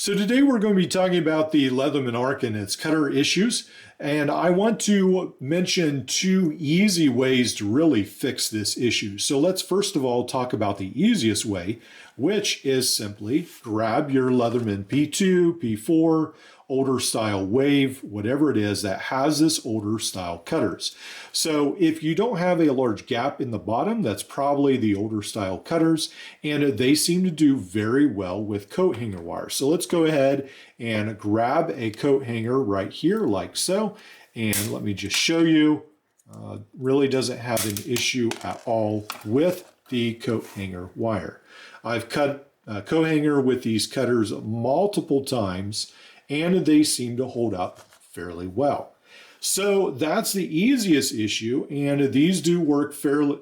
So today we're going to be talking about the Leatherman arc and its cutter issues, and I want to mention two easy ways to really fix this issue. So let's first of all talk about the easiest way, which is simply grab your Leatherman P2, P4, older style wave, whatever it is that has this older style cutters. So if you don't have a large gap in the bottom, that's probably the older style cutters, and they seem to do very well with coat hanger wire. So let's go ahead and grab a coat hanger right here like so, and let me just show you. Really doesn't have an issue at all with the coat hanger wire. I've cut a coat hanger with these cutters multiple times, and they seem to hold up fairly well. So that's the easiest issue, and these do work fairly,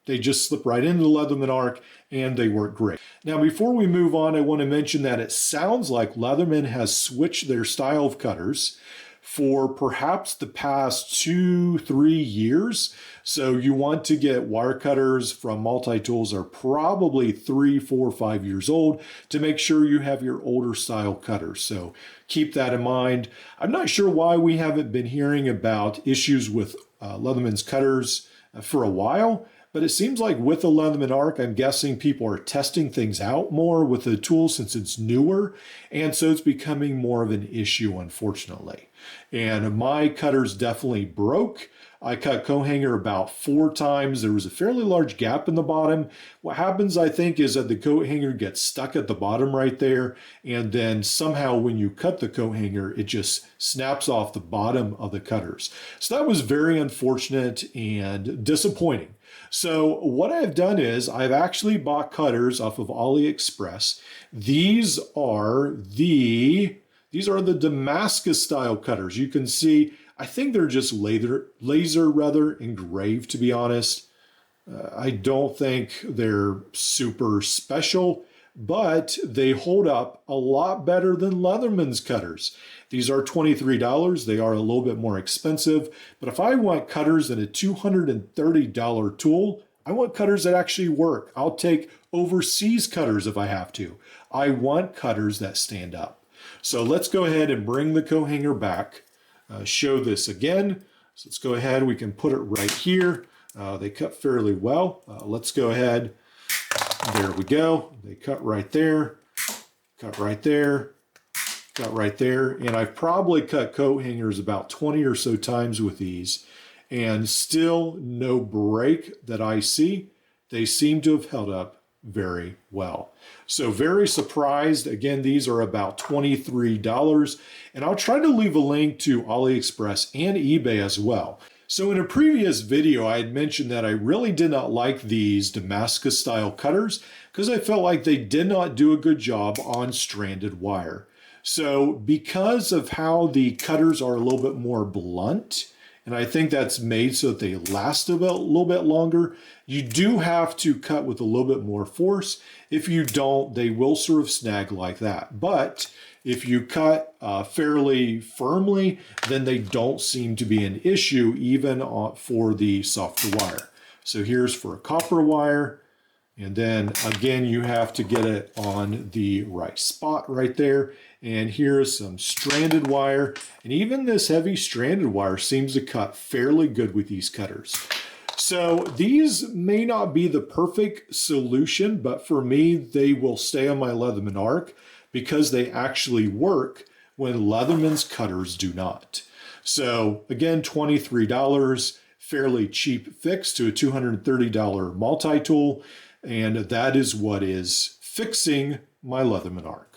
they just slip right into the Leatherman arc and they work great. Now, before we move on, I want to mention that it sounds like Leatherman has switched their style of cutters for perhaps the past 2-3 years. So you want to get wire cutters from multi-tools are probably 3, 4, 5 years old to make sure you have your older style cutters. So keep that in mind. I'm not sure why we haven't been hearing about issues with Leatherman's cutters for a while, but it seems like with the Leatherman arc, I'm guessing people are testing things out more with the tool since it's newer, and so it's becoming more of an issue, unfortunately. And my cutters definitely broke. I cut coat hanger about 4 times. There was a fairly large gap in the bottom. What happens, I think, is that the coat hanger gets stuck at the bottom right there, and then somehow when you cut the coat hanger, it just snaps off the bottom of the cutters. So that was very unfortunate and disappointing. So what I've done is I've actually bought cutters off of AliExpress. These are the Damascus style cutters. You can see, I think they're just laser engraved, to be honest. I don't think they're super special, but they hold up a lot better than Leatherman's cutters. These are $23. They are a little bit more expensive, but if I want cutters in a $230 tool, I want cutters that actually work. I'll take overseas cutters if I have to. I want cutters that stand up. So let's go ahead and bring the coat hanger back, show this again. So let's go ahead, we can put it right here. They cut fairly well. Let's go ahead. There we go. They cut right there, cut right there, cut right there. And I've probably cut coat hangers about 20 or so times with these, and still no break that I see. They seem to have held up very well. So very surprised. Again, these are about $23, and I'll try to leave a link to AliExpress and eBay as well. So in a previous video, I had mentioned that I really did not like these Damascus style cutters because I felt like they did not do a good job on stranded wire. So because of how the cutters are a little bit more blunt, and I think that's made so that they last a little bit longer, you do have to cut with a little bit more force. If you don't, they will sort of snag like that. But if you cut fairly firmly, then they don't seem to be an issue even for the softer wire. So here's for a copper wire. And then again, you have to get it on the right spot right there. And here's some stranded wire. And even this heavy stranded wire seems to cut fairly good with these cutters. So these may not be the perfect solution, but for me, they will stay on my Leatherman arc because they actually work when Leatherman's cutters do not. So again, $23, fairly cheap fix to a $230 multi-tool. And that is what is fixing my Leatherman arc.